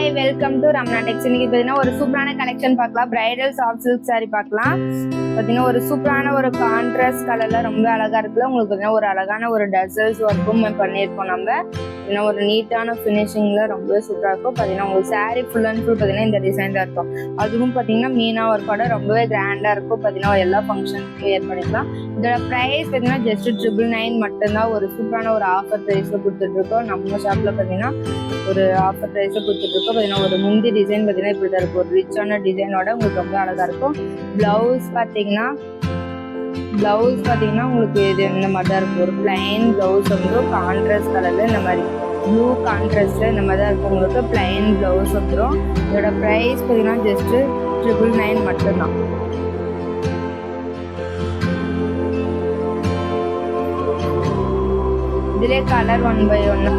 Hi, welcome to ரம்னா டெக்ஸ். இன்னைக்கு பார்த்தீங்கன்னா ஒரு சூப்பரான கலெக்ஷன் பார்க்கலாம். பிரைடல் சாஃப்ட் சில்க் saree பார்க்கலாம். பார்த்தீங்கன்னா ஒரு சூப்பரான ஒரு கான்ட்ராஸ்ட் கலர்ல ரொம்ப அழகா இருக்குல்ல. உங்களுக்கு பார்த்தீங்கன்னா ஒரு அழகான ஒரு டசல்ஸ் ஒர்க்கும் பண்ணியிருக்கோம். நம்ம பார்த்தீங்கன்னா ஒரு நீட்டான ஃபினிஷிங்ல ரொம்ப சூப்பராக இருக்கும். பார்த்தீங்கன்னா உங்களுக்கு saree ஃபுல் அண்ட் ஃபுல் பார்த்தீங்கன்னா இந்த டிசைன் தான் இருக்கும். அதுவும் பார்த்தீங்கன்னா மீனா ஒர்க்கோட ரொம்பவே கிராண்டா இருக்கும். பார்த்தீங்கன்னா எல்லா ஃபங்க்ஷனுக்கும் ஏர் பண்ணிக்கலாம். இதோட ப்ரைஸ் பார்த்தீங்கன்னா ஜஸ்ட் 999 மட்டும்தான். ஒரு சூப்பரான ஒரு ஆஃபர் ப்ரைஸ்ல கொடுத்துட்டு இருக்கோம். நம்ம ஷாப்ல பார்த்தீங்கன்னா ஒரு ஆஃபர் ப்ரைஸை கொடுத்துட்டு இருக்கோம். பார்த்தீங்கன்னா ஒரு முந்தி டிசைன் பார்த்தீங்கன்னா இப்படி தான் இருக்கும். ஒரு ரிச்சான டிசைனோட உங்களுக்கு ரொம்ப அழகா இருக்கும். பிளவுஸ் பார்த்தீங்கன்னா உங்களுக்கு இது இந்த மாதிரி தான் இருக்கும். ஒரு பிளைன் பிளவுஸ் வந்து கான்ட்ராஸ்ட் கலர்ல இந்த மாதிரி ப்ளூ கான்ட்ராஸ்ட்ல இந்த மாதிரி தான் இருக்கும். உங்களுக்கு பிளைன் பிளவுஸ் வந்துடும். இதோட ப்ரைஸ் பார்த்தீங்கன்னா ஜஸ்ட் 999 மட்டும்தான். இதுலேயே கலர் 1 by 1.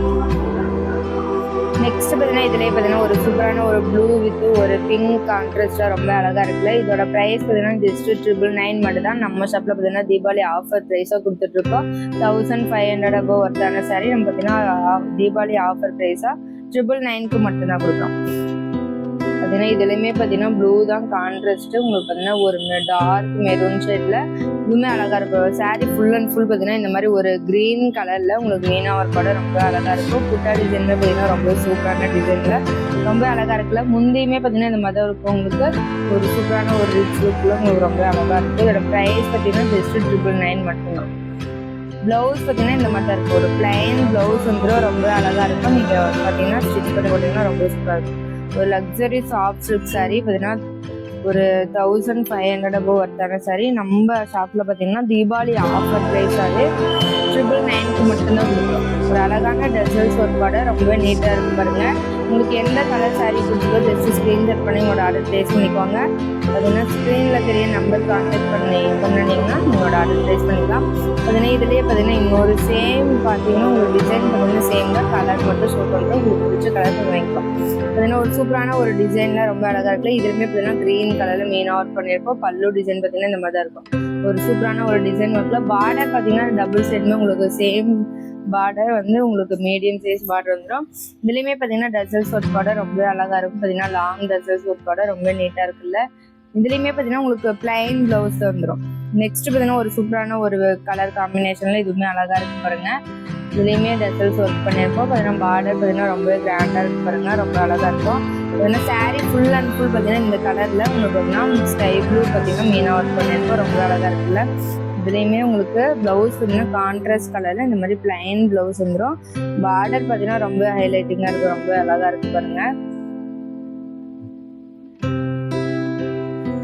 நெக்ஸ்ட் பார்த்தீங்கன்னா இதுலேயே பார்த்தீங்கன்னா ஒரு சூப்பரான ஒரு ப்ளூ வித் ஒரு பிங்க் கான்ட்ராஸ்டாக ரொம்ப அழகாக இருக்குல்ல. இதோட ப்ரைஸ் பார்த்தீங்கன்னா ஜஸ்ட் 999 மட்டும் தான். நம்ம ஷாப்பில் பார்த்தீங்கன்னா தீபாவளி ஆஃபர் ப்ரைஸாக கொடுத்துட்ருக்கோம். 1500 above ஒர்த்தான சாரி நம்ம பார்த்தீங்கன்னா தீபாவளி ஆஃபர் ப்ரைஸாக 999 மட்டும்தான் கொடுக்குறோம். பார்த்தீங்கன்னா இதுலேயுமே பார்த்தீங்கன்னா ப்ளூ தான் கான்ட்ராஸ்ட்டு. உங்களுக்கு பார்த்தீங்கன்னா ஒரு டார்க் மெரூன் ஷேடில் இதுவுமே அழகாக இருக்கும். சாரீ ஃபுல் அண்ட் ஃபுல் பார்த்தீங்கன்னா இந்த மாதிரி ஒரு க்ரீன் கலரில் உங்களுக்கு மீனா ஒர்க்கோட ரொம்ப அழகாக இருக்கும். புட்டா டிசைனில் பார்த்தீங்கன்னா ரொம்ப சூப்பரான டிசைனில் ரொம்ப அழகாக இருக்குல்ல. முந்தையுமே பார்த்தீங்கன்னா இந்த மாதிரி இருக்கும். உங்களுக்கு ஒரு சூப்பரான ஒரு ரிச் லுக்கில் உங்களுக்கு ரொம்ப அழகாக இருக்கும். இதோட ப்ரைஸ் பார்த்தீங்கன்னா ஜஸ்ட் 999 மட்டும்தான். ப்ளவுஸ் பார்த்தீங்கன்னா இந்த மாதிரி இருக்கும். ஒரு பிளைன் ப்ளவுஸ் வந்துடும். ரொம்ப அழகாக இருக்கும். நீங்கள் பார்த்தீங்கன்னா ஸ்டிச் பண்ணி போட்டிங்கன்னா ரொம்ப சூப்பராக இருக்கும். ஒரு லக்ஸரி சாஃப்ட் சில்க் சாரீ பார்த்தீங்கன்னா ஒரு 1500 above ஒர்த்தான சாரீ நம்ம ஷாப்பில் பார்த்தீங்கன்னா தீபாவளி ஆஃபர் ப்ரைஸாகவே 999 மட்டும்தான் கொடுக்குறோம். ஒரு அழகான டசல்ஸ் ஒர்க்கோட ரொம்ப நீட்டாக இருக்கு பாருங்க. உங்களுக்கு எந்த கலர் சாரீ பிடிச்சதோ ஜஸ்ட் ஸ்க்ரீன்ஷாட் பண்ணி உங்களோட ஆர்டர் ப்ளேஸ் பண்ணிக்கோங்க. பார்த்தீங்கன்னா ஸ்க்ரீனில் தெரிய நம்பர் கான்டாக்ட் பண்ணினீங்கன்னா உங்களோட ஆர்டர் ப்ளேஸ் பண்ணிக்கலாம். பார்த்தீங்கன்னா இதுலேயே பார்த்தீங்கன்னா இன்னொரு சேம் பார்த்தீங்கன்னா உங்களுக்கு டிசைன் பார்த்தீங்கன்னா சேம் தான். கலர் மட்டும் ஷோ பண்ணுறோம். உங்களுக்கு பிடிச்ச கலர் வாங்கிக்கலாம். பார்த்தீங்கன்னா ஒரு சூப்பரான ஒரு டிசைனில் ரொம்ப அழகாக இருக்குல்ல. இதுலேயுமே பார்த்தீங்கன்னா க்ரீன் கலரில் மீனா ஒர்க் பண்ணியிருக்கோம். பல்லு டிசைன் பார்த்தீங்கன்னா இந்த மாதிரி தான் இருக்கும். ஒரு சூப்பரான ஒரு டிசைன் ஒர்க்கில் பார்டர் பார்த்தீங்கன்னா டபுள் சைடுமே உங்களுக்கு சேம் பார்டர் வந்து உங்களுக்கு மீடியம் சைஸ் பார்டர் வந்துடும். இதுலேயுமே பார்த்தீங்கன்னா டசல்ஸ் ஒர்க்கோட ரொம்ப அழகாக இருக்கும். பார்த்தீங்கன்னா லாங் டசல்ஸ் ஒர்க்கோட ரொம்ப நீட்டாக இருக்குல்ல. இதுலேயுமே பார்த்தீங்கன்னா உங்களுக்கு பிளைன் ப்ளவுஸ் வந்துடும். நெக்ஸ்ட் பார்த்தீங்கன்னா ஒரு சூப்பரான ஒரு கலர் காம்பினேஷனில் இதுவுமே அழகாக இருக்கு பாருங்க. இதுலேயுமே டசல்ஸ் ஒர்க் பண்ணியிருக்கோம். பார்த்தீங்கன்னா பார்டர் பார்த்தீங்கன்னா ரொம்ப கிராண்டாக இருக்கு பாருங்க. ரொம்ப அழகாக இருக்கும். பார்த்தீங்கன்னா சாரீ ஃபுல் அண்ட் ஃபுல் பார்த்தீங்கன்னா இந்த கலரில் உங்களுக்கு பார்த்தீங்கன்னா ஸ்கை ப்ளூ பார்த்தீங்கன்னா மீனா ஒர்க் பண்ணியிருக்கோம். ரொம்ப அழகாக இருக்குல்ல. இதுலேயுமே உங்களுக்கு ப்ளவுஸ் பார்த்தீங்கன்னா கான்ட்ராஸ்ட் கலரில் இந்த மாதிரி பிளைன் ப்ளவுஸ் வந்துடும். பார்டர் பார்த்தீங்கன்னா ரொம்ப ஹைலைட்டிங்காக இருக்கும். ரொம்ப அழகாக இருக்கு பாருங்க.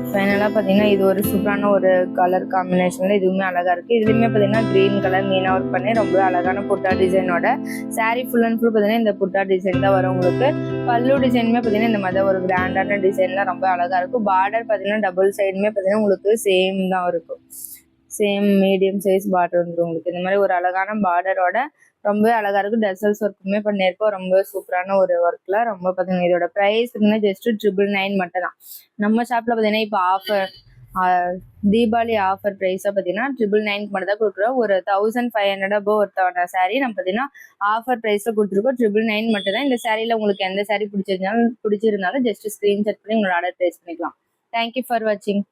ஃபைனலாக பார்த்தீங்கன்னா இது ஒரு சூப்பரான ஒரு கலர் காம்பினேஷனில் இதுவுமே அழகாக இருக்குது. இதுலேயுமே பார்த்தீங்கன்னா க்ரீன் கலர் மீனா ஒர்க் பண்ணி ரொம்ப அழகான புட்டா டிசைனோட சாரீ ஃபுல் அண்ட் ஃபுல் பார்த்தீங்கன்னா இந்த புட்டா டிசைன் தான் வரும். உங்களுக்கு பல்லு டிசைனுமே பார்த்தீங்கன்னா இந்த மாதிரி ஒரு கிராண்டான டிசைன்லாம் ரொம்ப அழகாக இருக்கும். பார்டர் பார்த்தீங்கன்னா டபுள் சைடுமே பார்த்தீங்கன்னா உங்களுக்கு சேம் தான் இருக்கும். சேம் மீடியம் சைஸ் பார்டர் வந்துடும். உங்களுக்கு இந்த மாதிரி ஒரு அழகான பார்டரோட ரொம்ப அழகாக இருக்கும். டசல்ஸ் ஒர்க்குமே பண்ணியிருக்கோம். ரொம்ப சூப்பரான ஒரு ஒர்க்கில் ரொம்ப பார்த்தீங்கன்னா இதோட ப்ரைஸ் பார்த்தீங்கன்னா ஜஸ்ட் 999 மட்டும் தான். நம்ம ஷாப்பில் பார்த்தீங்கன்னா இப்போ ஆஃபர் தீபாவளி ஆஃபர் ப்ரைஸாக பார்த்தீங்கன்னா 999 மட்டும் தான் கொடுக்குறோம். ஒரு 1500 above ஒருத்தவன சாரீ நம்ம பார்த்தீங்கன்னா ஆஃபர் ப்ரைஸில் கொடுத்துருக்கோம். 999 மட்டும் தான். இந்த சாரியில் உங்களுக்கு எந்த சாரீ பிடிச்சிருந்தாலும் ஜஸ்ட் ஸ்க்ரீன்ஷாட் பண்ணி உங்களோட ஆர்டர் ப்ளேஸ் பண்ணிக்கலாம். தேங்க்யூ ஃபார் வாட்சிங்.